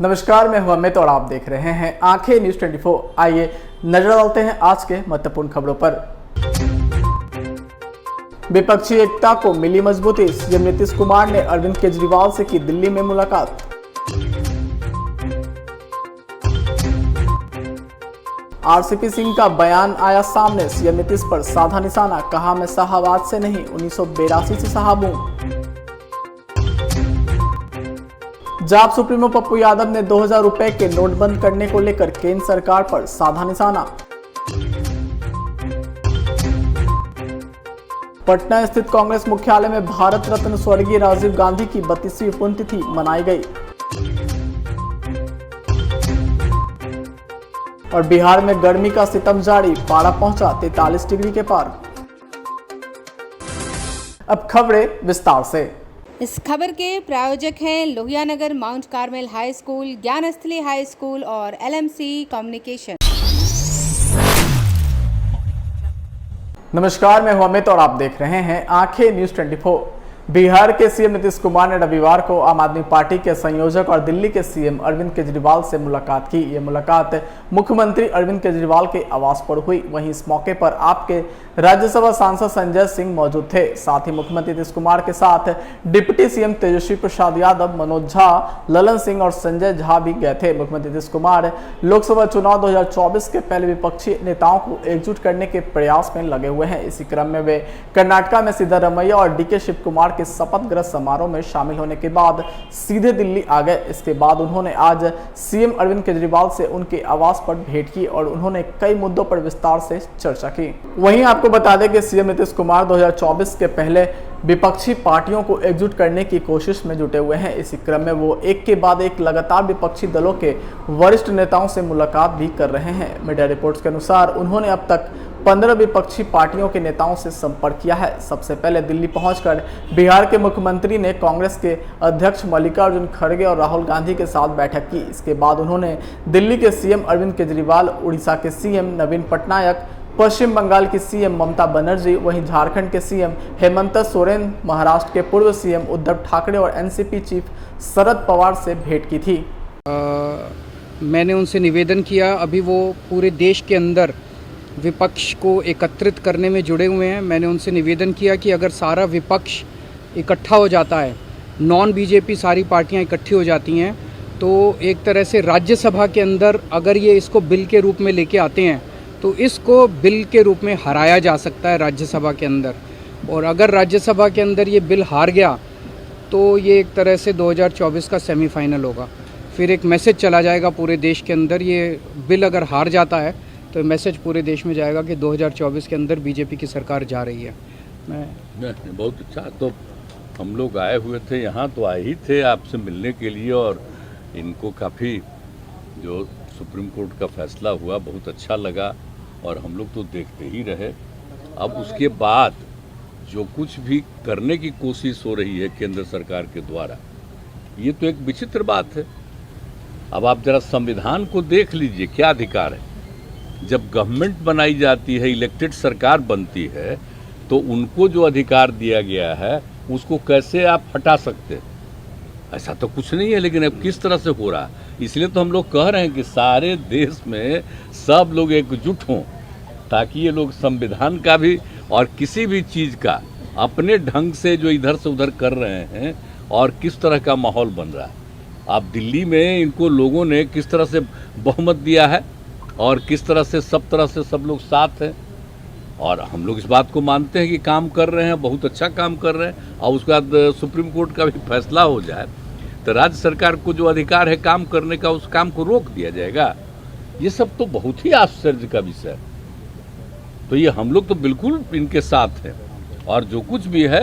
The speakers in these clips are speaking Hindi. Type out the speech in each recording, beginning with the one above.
नमस्कार, मैं हूं अमित और आप देख रहे हैं आंखें न्यूज 24। आइए नजर डालते हैं आज के महत्वपूर्ण खबरों पर। विपक्षी एकता को मिली मजबूती, सीएम नीतीश कुमार ने अरविंद केजरीवाल से की दिल्ली में मुलाकात। आरसीपी सिंह का बयान आया सामने, सीएम नीतीश पर साधा निशाना, कहा मैं शाहबाद से नहीं 1982 से साहब हूं। जाप सुप्रीमो पप्पू यादव ने 2000 रुपए के नोट बंद करने को लेकर केंद्र सरकार पर साधा निशाना। पटना स्थित कांग्रेस मुख्यालय में भारत रत्न स्वर्गीय राजीव गांधी की 32वीं पुण्यतिथि मनाई गई। और बिहार में गर्मी का सितम जारी, पारा पहुंचा 43 डिग्री के पार। अब खबरें विस्तार से। इस खबर के प्रायोजक हैं Lohianagar mount Carmel high school, Gyansthali high school और एलएमसी कम्युनिकेशन। नमस्कार, मैं हूं अमित और आप देख रहे हैं आंखें न्यूज 24। बिहार के सीएम नीतीश कुमार ने रविवार को आम आदमी पार्टी के संयोजक और दिल्ली के सीएम अरविंद केजरीवाल से मुलाकात की। ये मुलाकात मुख्यमंत्री अरविंद केजरीवाल के आवास पर हुई। वहीं इस मौके पर आपके राज्यसभा सांसद संजय सिंह मौजूद थे। साथ ही मुख्यमंत्री नीतीश कुमार के साथ डिप्टी सीएम तेजस्वी प्रसाद यादव, मनोज झा, ललन सिंह और संजय झा भी गए थे। मुख्यमंत्री नीतीश कुमार लोकसभा चुनाव 2024 के पहले विपक्षी नेताओं को एकजुट करने के प्रयास में लगे हुए हैं। इसी क्रम में वे कर्नाटक में सिद्धारमैया और डीके शिव कुमार के शपथ ग्रहण समारोह में शामिल होने के बाद सीधे दिल्ली आ गए। इसके बाद उन्होंने आज सीएम अरविंद केजरीवाल से उनके आवास पर भेंट की और उन्होंने कई मुद्दों पर विस्तार से चर्चा की। वहीं आपको बता दें कि सीएम नीतीश कुमार 2024 के पहले विपक्षी पार्टियों को एकजुट करने की कोशिश में जुटे हुए हैं। इसी क्रम में वो एक के बाद एक लगातार विपक्षी दलों के वरिष्ठ नेताओं से मुलाकात भी कर रहे हैं। मीडिया रिपोर्ट्स के अनुसार उन्होंने अब तक 15 विपक्षी पार्टियों के नेताओं से संपर्क किया है। सबसे पहले दिल्ली पहुंचकर बिहार के मुख्यमंत्री ने कांग्रेस के अध्यक्ष मल्लिकार्जुन खड़गे और राहुल गांधी के साथ बैठक की। इसके बाद उन्होंने दिल्ली के सीएम अरविंद केजरीवाल, उड़ीसा के सीएम नवीन पटनायक, पश्चिम बंगाल की सीएम ममता बनर्जी, वहीं झारखंड के सीएम हेमंत सोरेन, महाराष्ट्र के पूर्व सीएम उद्धव ठाकरे और एनसीपी चीफ शरद पवार से भेंट की थी। मैंने उनसे निवेदन किया, अभी वो पूरे देश के अंदर विपक्ष को एकत्रित करने में जुड़े हुए हैं। मैंने उनसे निवेदन किया कि अगर सारा विपक्ष इकट्ठा हो जाता है, नॉन बीजेपी सारी पार्टियां इकट्ठी हो जाती हैं, तो एक तरह से राज्यसभा के अंदर अगर ये इसको बिल के रूप में लेके आते हैं तो इसको बिल के रूप में हराया जा सकता है राज्यसभा के अंदर। और अगर राज्यसभा के अंदर ये बिल हार गया तो ये एक तरह से 2024 का सेमीफाइनल होगा। फिर एक मैसेज चला जाएगा पूरे देश के अंदर। ये बिल अगर हार जाता है तो मैसेज पूरे देश में जाएगा कि 2024 के अंदर बीजेपी की सरकार जा रही है। नहीं, बहुत अच्छा। तो हम लोग आए हुए थे यहाँ, तो आए ही थे आपसे मिलने के लिए, और इनको काफ़ी जो सुप्रीम कोर्ट का फैसला हुआ बहुत अच्छा लगा और हम लोग तो देखते ही रहे। अब उसके बाद जो कुछ भी करने की कोशिश हो रही है केंद्र सरकार के द्वारा, ये तो एक विचित्र बात है। अब आप जरा संविधान को देख लीजिए, क्या अधिकार है। जब गवर्नमेंट बनाई जाती है, इलेक्टेड सरकार बनती है, तो उनको जो अधिकार दिया गया है उसको कैसे आप हटा सकते हैं? ऐसा तो कुछ नहीं है। लेकिन अब किस तरह से हो रहा है, इसलिए तो हम लोग कह रहे हैं कि सारे देश में सब लोग एकजुट हों, ताकि ये लोग संविधान का भी और किसी भी चीज़ का अपने ढंग से जो इधर से उधर कर रहे हैं और किस तरह का माहौल बन रहा है। आप दिल्ली में इनको लोगों ने किस तरह से बहुमत दिया है और किस तरह से सब लोग साथ हैं, और हम लोग इस बात को मानते हैं कि काम कर रहे हैं, बहुत अच्छा काम कर रहे हैं। और उसके बाद सुप्रीम कोर्ट का भी फैसला हो जाए तो राज्य सरकार को जो अधिकार है काम करने का, उस काम को रोक दिया जाएगा। ये सब तो बहुत ही आश्चर्य का विषय है। तो ये हम लोग तो बिल्कुल इनके साथ हैं, और जो कुछ भी है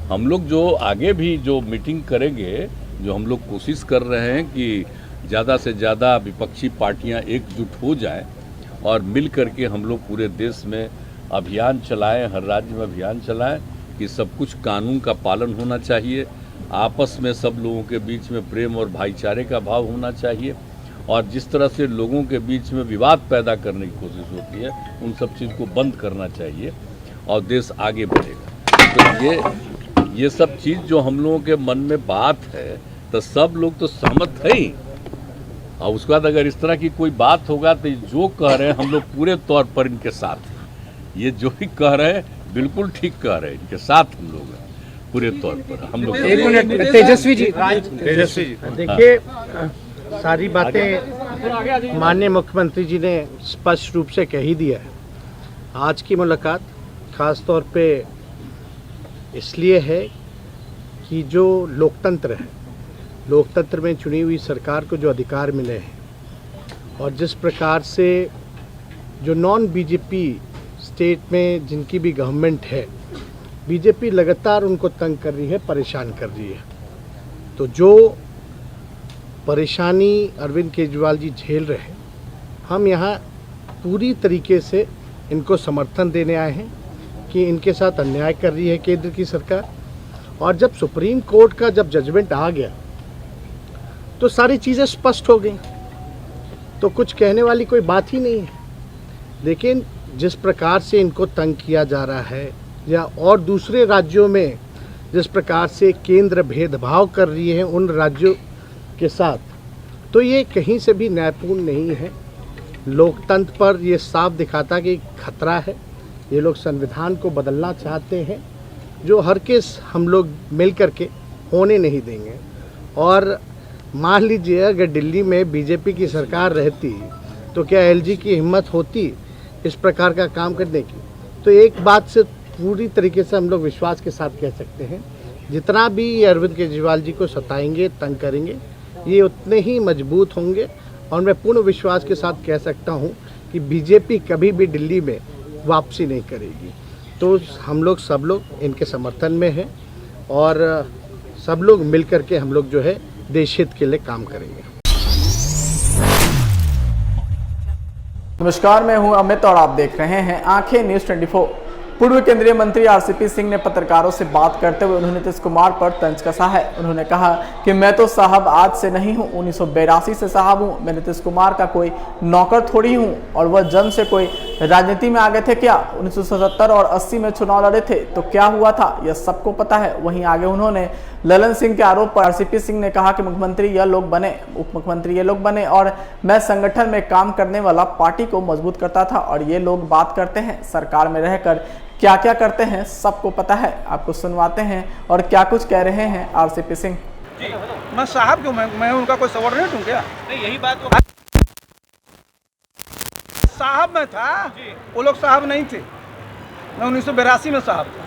हम लोग जो आगे भी जो मीटिंग करेंगे, जो हम लोग कोशिश कर रहे हैं कि ज़्यादा से ज़्यादा विपक्षी पार्टियां एकजुट हो जाएं और मिल करके हम लोग पूरे देश में अभियान चलाएं, हर राज्य में अभियान चलाएं कि सब कुछ कानून का पालन होना चाहिए, आपस में सब लोगों के बीच में प्रेम और भाईचारे का भाव होना चाहिए, और जिस तरह से लोगों के बीच में विवाद पैदा करने की कोशिश होती है उन सब चीज़ को बंद करना चाहिए और देश आगे बढ़ेगा। तो ये सब चीज़ जो हम लोगों के मन में बात है, तो सब लोग तो सहमत है ही। और उसके बाद अगर इस तरह की कोई बात होगा तो जो कह रहे हैं हम लोग पूरे तौर पर इनके साथ हैं। ये जो भी कह रहे हैं बिल्कुल ठीक कह रहे हैं, इनके साथ हम लोग हैं पूरे तौर पर। हम लोग एक मिनट, तेजस्वी जी। देखिए, सारी बातें माननीय मुख्यमंत्री जी ने स्पष्ट रूप से कह ही दिया है। आज की मुलाकात खास तौर पे इसलिए है कि जो लोकतंत्र है, लोकतंत्र में चुनी हुई सरकार को जो अधिकार मिले हैं और जिस प्रकार से जो नॉन बीजेपी स्टेट में जिनकी भी गवर्नमेंट है, बीजेपी लगातार उनको तंग कर रही है, परेशान कर रही है। तो जो परेशानी अरविंद केजरीवाल जी झेल रहे हैं, हम यहाँ पूरी तरीके से इनको समर्थन देने आए हैं कि इनके साथ अन्याय कर रही है केंद्र की सरकार। और जब सुप्रीम कोर्ट का जब जजमेंट आ गया तो सारी चीज़ें स्पष्ट हो गई, तो कुछ कहने वाली कोई बात ही नहीं है। लेकिन जिस प्रकार से इनको तंग किया जा रहा है या और दूसरे राज्यों में जिस प्रकार से केंद्र भेदभाव कर रही है उन राज्यों के साथ, तो ये कहीं से भी न्यायपूर्ण नहीं है। लोकतंत्र पर ये साफ दिखाता कि खतरा है। ये लोग संविधान को बदलना चाहते हैं, जो हर केस हम लोग मिल कर के होने नहीं देंगे। और मान लीजिए अगर दिल्ली में बीजेपी की सरकार रहती तो क्या एलजी की हिम्मत होती इस प्रकार का काम करने की? तो एक बात से पूरी तरीके से हम लोग विश्वास के साथ कह सकते हैं, जितना भी ये अरविंद केजरीवाल जी को सताएंगे, तंग करेंगे, ये उतने ही मजबूत होंगे। और मैं पूर्ण विश्वास के साथ कह सकता हूँ कि बीजेपी कभी भी दिल्ली में वापसी नहीं करेगी। तो हम लोग सब लोग इनके समर्थन में हैं और सब लोग मिल कर के हम लोग जो है देश हित के लिए काम करेंगे। नमस्कार, मैं हूं अमित और आप देख रहे हैं आंखें न्यूज 24। पूर्व केंद्रीय मंत्री आरसीपी सिंह ने पत्रकारों से बात करते हुए उन्होंने नीतीश कुमार पर तंज कसा है। उन्होंने कहा कि मैं तो साहब आज से नहीं हूं, 1982 से साहब हूं। मैं नीतीश कुमार का कोई नौकर थोड़ी हूं और वह जन्म से कोई राजनीति में आ गए थे क्या? 1977 और 80 में चुनाव लड़े थे तो क्या हुआ था यह सबको पता है। वहीं आगे उन्होंने ललन सिंह के आरोप पर आरसीपी सिंह ने कहा कि मुख्यमंत्री यह लोग बने, उप मुख्यमंत्री ये लोग बने और मैं संगठन में काम करने वाला पार्टी को मजबूत करता था और ये लोग बात करते हैं सरकार में रहकर क्या क्या करते हैं सबको पता है। आपको सुनवाते हैं और क्या कुछ कह रहे हैं आरसीपी सिंह। मैं साहब क्यों? मैं उनका कोई सबॉर्डिनेट हूँ क्या? नहीं, यही बात वो साहब में था, वो लोग साहब नहीं थे। मैं 1982 में साहब था,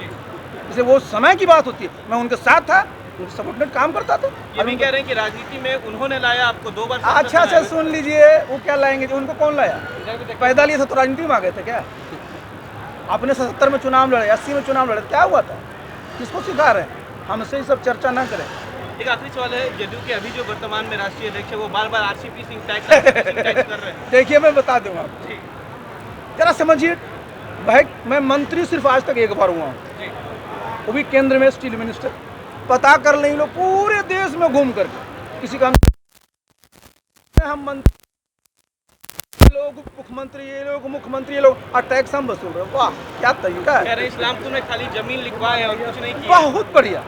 जैसे वो समय की बात होती है। मैं उनके साथ था, उनके सबॉर्डिनेट काम करता था। ये भी कह रहे हैं कि राजनीति में उन्होंने लाया आपको 2 बार। अच्छा से सुन लीजिए, वो क्या लाएंगे? उनको कौन लाया? पैदा लिए थे तो राजनीति में आ गए थे क्या? आपने 77 में चुनाव लड़े, 80 में चुनाव लड़े, क्या हुआ था? किसको सिखा रहे हैं? हमसे ही सब चर्चा ना करें। एक आखिरी सवाल है, जदयू के अभी जो वर्तमान में राष्ट्रीय अध्यक्ष है वो बार-बार आरसीपी सिंह टैग कर रहे हैं। देखिए, मैं बता दूँ आपको, जरा समझिए भाई, मैं मंत्री सिर्फ आज तक एक बार हुआ हूँ, वो भी केंद्र में स्टील मिनिस्टर। पता कर लें लोग पूरे देश में घूम करके, किसी का हम मंत्री लोग, मुख्यमंत्री ये लोग, मुख्यमंत्री ये लोग, और टैक्स हम वसूल रहे। वाह, क्या तरीका है। कह रहे हैं इस्लामपुर में खाली जमीन लिखवाए और कुछ नहीं किया। बहुत बढ़िया।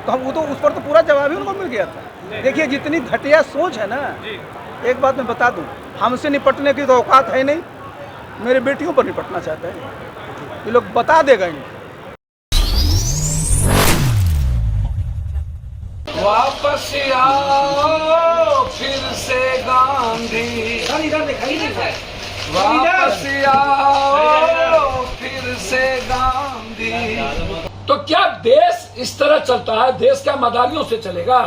तो हम वो तो उस पर तो पूरा जवाब ही उनको मिल गया था। देखिए, जितनी घटिया सोच है ना, एक बात मैं बता दूं, हमसे निपटने की तो औकात है नहीं। मेरे बेटियों पर निपटना चाहते हैं ये लोग, बता देगा इनको। वापस आओ फिर से गांधी, वापस आओ फिर से गांधी। तो क्या देश इस तरह चलता है? देश क्या मदारियों से चलेगा?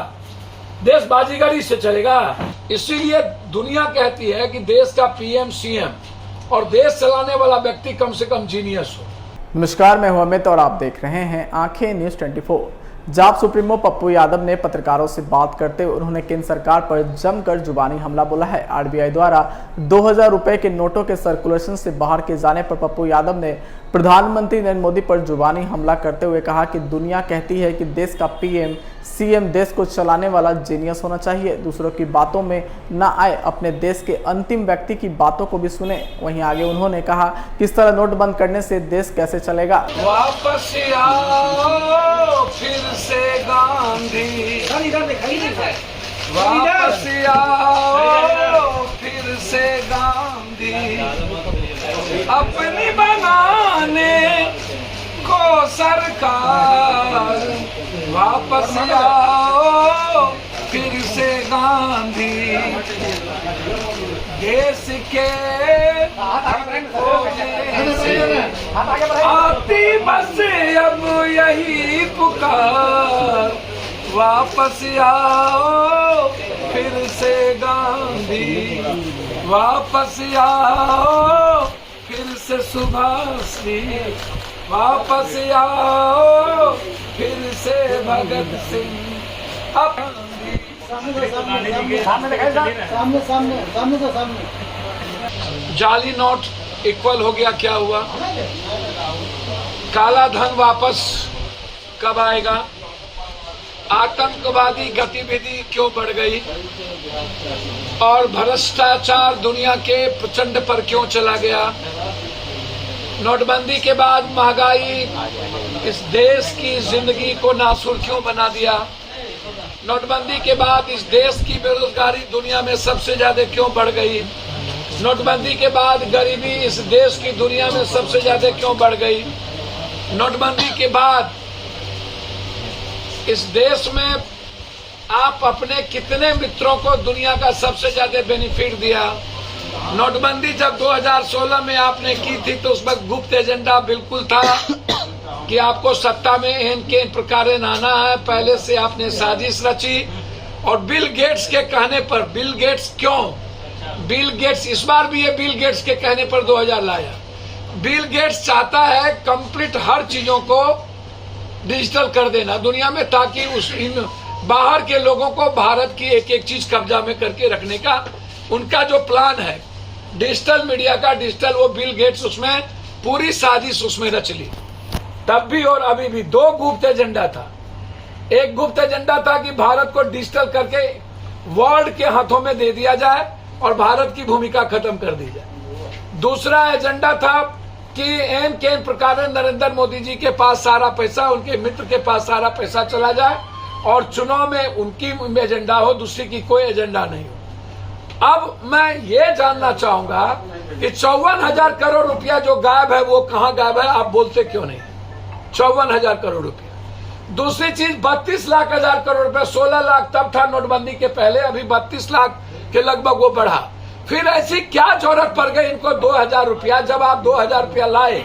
देश बाजीगरी से चलेगा? इसीलिए दुनिया कहती है कि देश का पीएम सीएम और देश चलाने वाला व्यक्ति कम से कम जीनियस हो। नमस्कार, मैं हूं अमित और आप देख रहे हैं आंखें न्यूज 24। जाप सुप्रीमो पप्पू यादव ने पत्रकारों से बात करते हुए उन्होंने केंद्र सरकार पर जमकर जुबानी हमला बोला है। आरबीआई द्वारा 2000 रुपए के नोटों के सर्कुलेशन से बाहर किए जाने पर पप्पू यादव ने प्रधानमंत्री नरेंद्र मोदी पर जुबानी हमला करते हुए कहा कि दुनिया कहती है कि देश का पीएम सीएम देश को चलाने वाला जीनियस होना चाहिए, दूसरों की बातों में न आए, अपने देश के अंतिम व्यक्ति की बातों को भी सुने। वहीं आगे उन्होंने कहा किस तरह नोट बंद करने से देश कैसे चलेगा। वापस आओ फिर से गांधी, वापस आओ से गांधी अपनी बनाने को सरकार, वापस आओ फिर से गांधी, देश के आती बस अब यही पुकार, वापस आओ फिर से गांधी, वापस आओ फिर से सुभाष जी, वापस आओ फिर से भगत सिंह। अब जाली नोट इक्वल हो गया, क्या हुआ? काला धन वापस कब आएगा? आतंकवादी गतिविधि क्यों बढ़ गई? और भ्रष्टाचार दुनिया के प्रचंड पर क्यों चला गया? नोटबंदी के बाद महंगाई इस देश की जिंदगी को नासुर क्यों बना दिया? नोटबंदी के बाद इस देश की बेरोजगारी दुनिया में सबसे ज्यादा क्यों बढ़ गई? नोटबंदी के बाद गरीबी इस देश की दुनिया में सबसे ज्यादा क्यों बढ़ गई? नोटबंदी के बाद इस देश में आप अपने कितने मित्रों को दुनिया का सबसे ज्यादा बेनिफिट दिया? नोटबंदी जब 2016 में आपने की थी तो उस वक्त गुप्त एजेंडा बिल्कुल था कि आपको सत्ता में इनके प्रकार आना है। पहले से आपने साजिश रची और बिल गेट्स के कहने पर, बिल गेट्स क्यों? बिल गेट्स इस बार भी ये बिल गेट्स के कहने पर 2000 लाया। बिल गेट्स चाहता है कंप्लीट हर चीजों को डिजिटल कर देना दुनिया में, ताकि उस इन बाहर के लोगों को भारत की एक एक चीज कब्जा में करके रखने का उनका जो प्लान है डिजिटल मीडिया का, डिजिटल, वो बिल गेट्स उसमें पूरी साजिश उसमें रच ली। तब भी और अभी भी दो गुप्त एजेंडा था। एक गुप्त एजेंडा था कि भारत को डिजिटल करके वर्ल्ड के हाथों में दे दिया जाए और भारत की भूमिका खत्म कर दी जाए। दूसरा एजेंडा था कि के प्रकार नरेंद्र मोदी जी के पास सारा पैसा, उनके मित्र के पास सारा पैसा चला जाए और चुनाव में उनकी एजेंडा हो, दूसरी की कोई एजेंडा नहीं हो। अब मैं ये जानना चाहूंगा कि 54,000 करोड़ रुपया जो गायब है वो कहाँ गायब है? आप बोलते क्यों नहीं? 54,000 करोड़ रुपया। दूसरी चीज 32 लाख हजार करोड़ रुपया, 16 लाख तब था नोटबंदी के पहले, अभी 32 लाख के लगभग वो बढ़ा। फिर ऐसी क्या जरूरत पड़ गई इनको 2,000 रुपया? जब आप 2,000 रुपया लाए,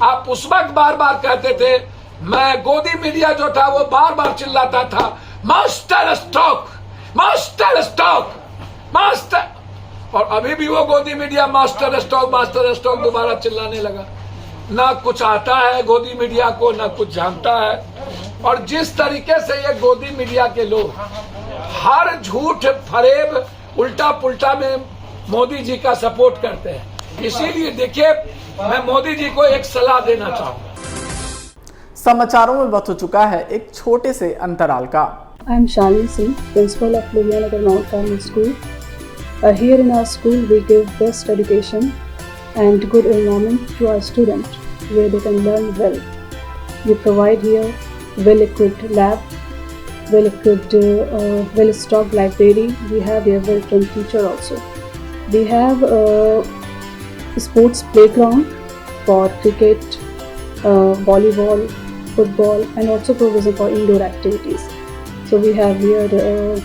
आप उस वक्त बार बार कहते थे, मैं गोदी मीडिया जो था वो बार बार चिल्लाता था, master stock, master stock, master, और अभी भी वो गोदी मीडिया मास्टर स्टॉक दोबारा चिल्लाने लगा। ना कुछ आता है गोदी मीडिया को, ना कुछ जानता है। और जिस तरीके से ये गोदी मीडिया के लोग हर झूठ फरेब उल्टा पुल्टा में मोदी जी का सपोर्ट करते हैं, इसीलिए देखिए मैं मोदी जी को एक सलाह देना चाहूंगा। समाचारों में वक्त हो चुका है एक छोटे से अंतराल का। I am Shalini Singh, principal of Lohiyanagar Mount Carmel School. Here in our school, we give best education and good environment to our students, where they can learn well. We provide here well-equipped lab, well-equipped, well-stocked library. We have here well-trained teacher also. We have a sports playground for cricket, volleyball, football, and also provision for indoor activities. So we have here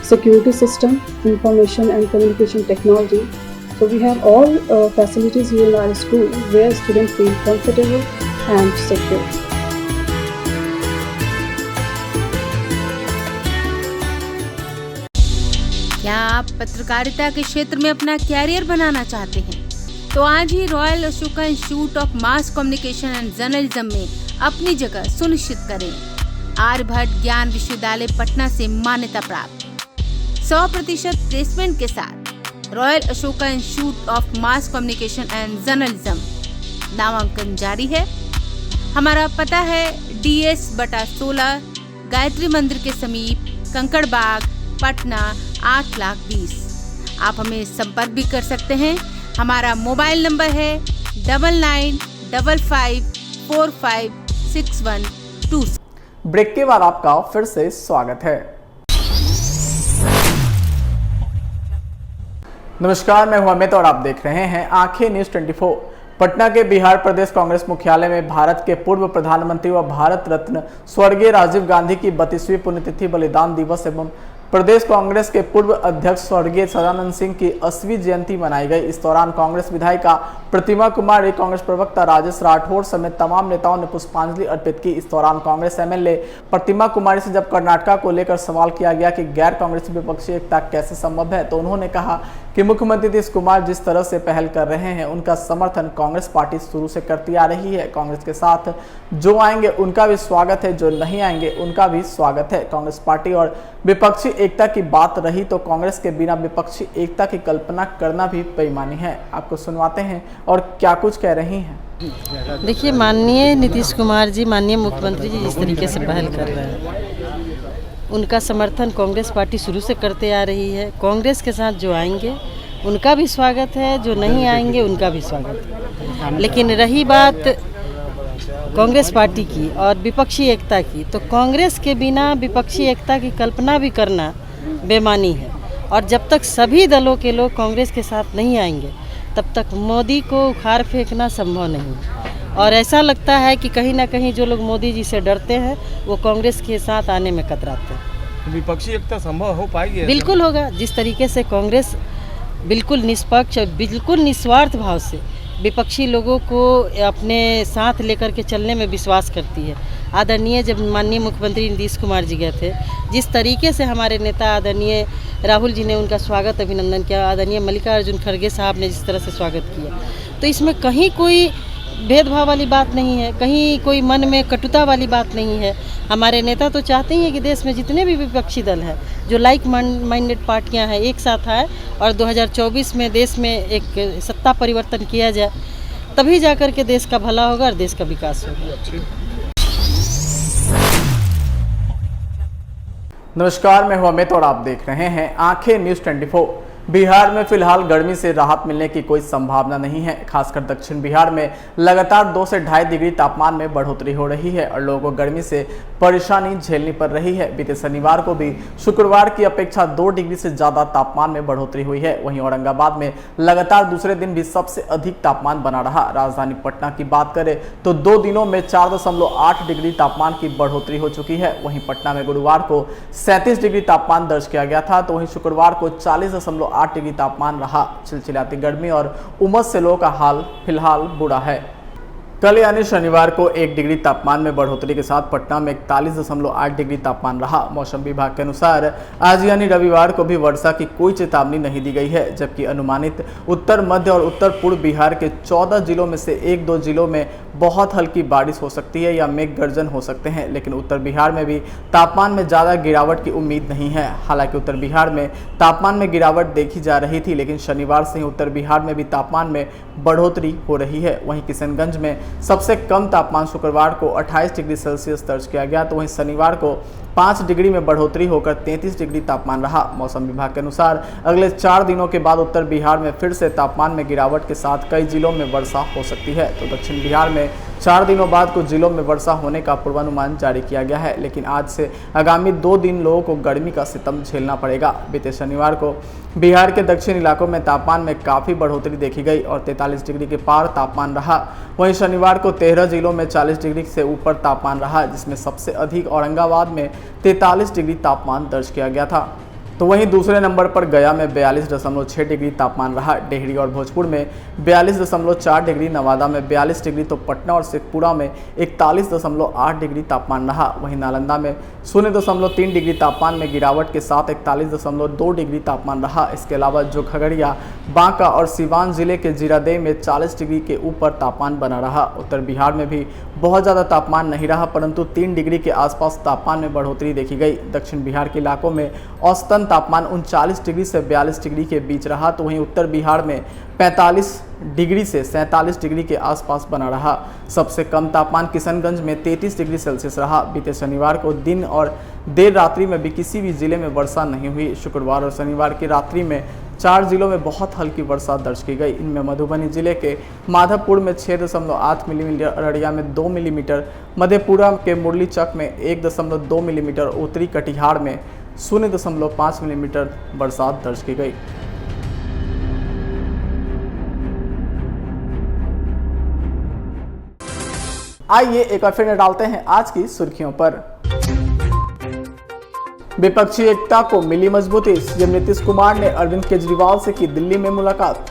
security system, information and communication technology. So we have all facilities here in our school where students feel comfortable and secure. क्या आप पत्रकारिता के क्षेत्र में अपना कैरियर बनाना चाहते हैं? तो आज ही Royal Ashoka Institute of Mass Communication and Journalism में अपनी जगह सुनिश्चित करें। आर्यभट्ट ज्ञान विश्वविद्यालय पटना से मान्यता प्राप्त 100% प्लेसमेंट के साथ royal Ashoka Institute of Mass Communication and journalism नामांकन जारी है। हमारा पता है DS/16 गायत्री मंदिर के समीप, कंकड़ बाग, पटना 8,20,000। आप हमें संपर्क भी कर सकते हैं। हमारा मोबाइल नंबर है 9955456126। ब्रेक के बाद आपका फिर से स्वागत है। नमस्कार, मैं हूं अमित और आप देख रहे हैं आंखें न्यूज 24। पटना के बिहार प्रदेश कांग्रेस मुख्यालय में भारत के पूर्व प्रधानमंत्री व भारत रत्न स्वर्गीय राजीव गांधी की 32वीं पुण्यतिथि बलिदान दिवस एवं प्रदेश कांग्रेस के पूर्व अध्यक्ष स्वर्गीय सदानंद सिंह की 80वीं जयंती मनाई गई। इस दौरान कांग्रेस विधायिका प्रतिमा कुमारी, कांग्रेस प्रवक्ता राजेश राठौड़ समेत तमाम नेताओं ने पुष्पांजलि अर्पित की। इस दौरान कांग्रेस एमएलए प्रतिमा कुमारी से जब कर्नाटका को लेकर सवाल किया गया कि गैर कांग्रेसी विपक्षी एकता कैसे संभव है, तो उन्होंने कहा कि मुख्यमंत्री नीतीश कुमार जिस तरह से पहल कर रहे हैं उनका समर्थन कांग्रेस पार्टी शुरू से करती आ रही है। कांग्रेस के साथ जो आएंगे उनका भी स्वागत है, जो नहीं आएंगे उनका भी स्वागत है। कांग्रेस पार्टी और विपक्षी एकता की बात रही तो कांग्रेस के बिना विपक्षी एकता की कल्पना करना भी बेईमानी है। आपको सुनवाते हैं और क्या कुछ कह रही हैं। देखिए, माननीय नीतीश कुमार जी, माननीय मुख्यमंत्री जी जिस तरीके से पहल कर रहे हैं उनका समर्थन कांग्रेस पार्टी शुरू से करते आ रही है। कांग्रेस के साथ जो आएंगे उनका भी स्वागत है, जो नहीं आएंगे उनका भी स्वागत है। लेकिन रही बात कांग्रेस पार्टी की और विपक्षी एकता की, तो कांग्रेस के बिना विपक्षी एकता की कल्पना भी करना बेमानी है। और जब तक सभी दलों के लोग कांग्रेस के साथ नहीं आएंगे तब तक मोदी को उखाड़ फेंकना संभव नहीं है। और ऐसा लगता है कि कहीं ना कहीं जो लोग मोदी जी से डरते हैं वो कांग्रेस के साथ आने में कतराते हैं। विपक्षी एकता संभव हो पाएगी? बिल्कुल होगा। जिस तरीके से कांग्रेस बिल्कुल निष्पक्ष और बिल्कुल निस्वार्थ भाव से विपक्षी लोगों को अपने साथ लेकर के चलने में विश्वास करती है। आदरणीय जब माननीय मुख्यमंत्री नीतीश कुमार जी गए थे, जिस तरीके से हमारे नेता आदरणीय राहुल जी ने उनका स्वागत अभिनंदन किया, आदरणीय मल्लिकार्जुन खड़गे साहब ने जिस तरह से स्वागत किया, तो इसमें कहीं कोई भेदभाव वाली बात नहीं है, कहीं कोई मन में कटुता वाली बात नहीं है। हमारे नेता तो चाहते ही हैं कि देश में जितने भी विपक्षी दल हैं, जो लाइक माइंडेड पार्टियां हैं, एक साथ आए और 2024 में देश में एक सत्ता परिवर्तन किया जाए, तभी जाकर के देश का भला होगा और देश का विकास होगा। नमस्कार, मैं हूं अमित और आप देख रहे हैं आंखें न्यूज 24। बिहार में फिलहाल गर्मी से राहत मिलने की कोई संभावना नहीं है। खासकर दक्षिण बिहार में लगातार 2 से 2.5 डिग्री तापमान में बढ़ोतरी हो रही है और लोगों को गर्मी से परेशानी झेलनी पड़ रही है। बीते शनिवार को भी शुक्रवार की अपेक्षा 2 डिग्री से ज्यादा तापमान में बढ़ोतरी हुई है। वहीं औरंगाबाद में लगातार दूसरे दिन भी सबसे अधिक तापमान बना रहा। राजधानी पटना की बात करें तो 2 दिनों में 4.8 डिग्री तापमान की बढ़ोतरी हो चुकी है। वहीं पटना में गुरुवार को 37 डिग्री तापमान दर्ज किया गया था, तो वहीं शुक्रवार को 40.8 डिग्री तापमान रहा। चिलचिलाती गर्मी और उमस से लोगों का हाल फिलहाल बुरा है। कल यानी शनिवार को 1 डिग्री तापमान में बढ़ोतरी के साथ पटना में 41.8 डिग्री तापमान रहा। मौसम विभाग के अनुसार आज यानी रविवार को भी वर्षा की कोई चेतावनी नहीं दी गई है, जबकि अनुमानित उत्तर मध्य और उत्तर पूर्व बिहार के 14 जिलों में से 1-2 जिलों में बहुत हल्की बारिश हो सकती है या मेघ गर्जन हो सकते हैं। लेकिन उत्तर बिहार में भी तापमान में ज़्यादा गिरावट की उम्मीद नहीं है। हालांकि उत्तर बिहार में तापमान में गिरावट देखी जा रही थी, लेकिन शनिवार से ही उत्तर बिहार में भी तापमान में बढ़ोतरी हो रही है। वहीं किशनगंज में सबसे कम तापमान शुक्रवार को 28 डिग्री सेल्सियस दर्ज किया गया, तो वहीं शनिवार को 5 डिग्री में बढ़ोतरी होकर 33 डिग्री तापमान रहा। मौसम विभाग के अनुसार अगले 4 दिनों के बाद उत्तर बिहार में फिर से तापमान में गिरावट के साथ कई जिलों में वर्षा हो सकती है। तो दक्षिण बिहार में 4 दिनों बाद कुछ जिलों में वर्षा होने का पूर्वानुमान जारी किया गया है, लेकिन आज से आगामी 2 दिन लोगों को गर्मी का सितम झेलना पड़ेगा। बीते शनिवार को बिहार के दक्षिण इलाकों में तापमान में काफ़ी बढ़ोतरी देखी गई और 43 डिग्री के पार तापमान रहा। वहीं शनिवार को 13 जिलों में 40 डिग्री से ऊपर तापमान रहा, जिसमें सबसे अधिक औरंगाबाद में 43 डिग्री तापमान दर्ज किया गया था। तो वहीं दूसरे नंबर पर गया में 42.6 डिग्री तापमान रहा। डेहरी और भोजपुर में 42.4 डिग्री, नवादा में 42 डिग्री, तो पटना और शेखपुरा में 41.8 डिग्री तापमान रहा। वहीं नालंदा में 0.3 डिग्री तापमान में गिरावट के साथ 41.2 डिग्री तापमान रहा। इसके अलावा जो खगड़िया, बांका और सिवान जिले के जीरादेई में 40 डिग्री के ऊपर तापमान बना रहा। उत्तर बिहार में भी बहुत ज़्यादा तापमान नहीं रहा, परंतु 3 डिग्री के आसपास तापमान में बढ़ोतरी देखी गई। दक्षिण बिहार के इलाकों में औसतन तापमान 39 डिग्री से 42 डिग्री के बीच रहा, तो वहीं उत्तर बिहार में 45 डिग्री से 47 डिग्री के आसपास बना रहा। सबसे कम तापमान किशनगंज में 33 डिग्री सेल्सियस रहा। बीते शनिवार को दिन और देर रात्रि में भी किसी भी जिले में वर्षा नहीं हुई। शुक्रवार और शनिवार की रात्रि में 4 जिलों में बहुत हल्की वर्षा दर्ज की गई। इनमें मधुबनी जिले के माधवपुर में 6.8 मिलीमीटर, अररिया में 2 मिलीमीटर, मधेपुरा के मुरलीचक में 1.2 मिलीमीटर, उत्तरी कटिहार में 0.5 मिलीमीटर बरसात दर्ज की गई। आइए एक बार फिर डालते हैं आज की सुर्खियों पर। विपक्षी एकता को मिली मजबूती, सीएम नीतीश कुमार ने अरविंद केजरीवाल से की दिल्ली में मुलाकात।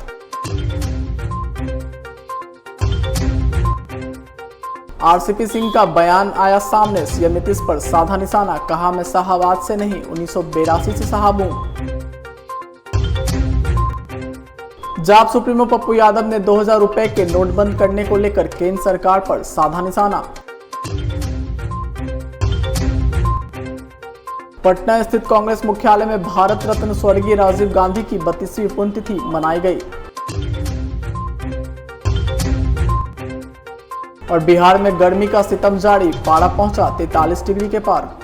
आरसीपी सिंह का बयान आया सामने, सीएम नीतीश पर साधा निशाना, कहा मैं शाहबाद से नहीं 1982 से साहब हूं। जाप सुप्रीमो पप्पू यादव ने 2000 रुपए के नोट बंद करने को लेकर केंद्र सरकार पर साधा निशाना। पटना स्थित कांग्रेस मुख्यालय में भारत रत्न स्वर्गीय राजीव गांधी की 32वीं पुण्यतिथि मनाई गई। और बिहार में गर्मी का सितम जारी, पारा पहुंचा 43 डिग्री के पार।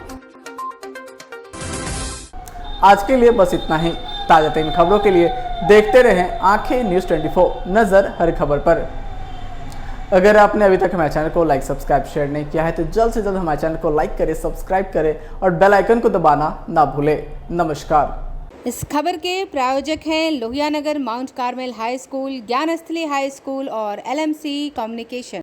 आज के लिए बस इतना ही। ताजा तरीन खबरों के लिए देखते रहें आंखें न्यूज़ 24, नजर हर खबर पर। अगर आपने अभी तक हमारे चैनल को लाइक, सब्सक्राइब, शेयर नहीं किया है तो जल्द से जल्द हमारे चैनल को लाइक करें, सब्सक्राइब करें और बेल आइकन को दबाना ना भूलें। नमस्कार। इस खबर के प्रायोजक हैं Lohia Nagar mount Carmel high school, ज्ञान स्थली हाई स्कूल और LMC कम्युनिकेशन।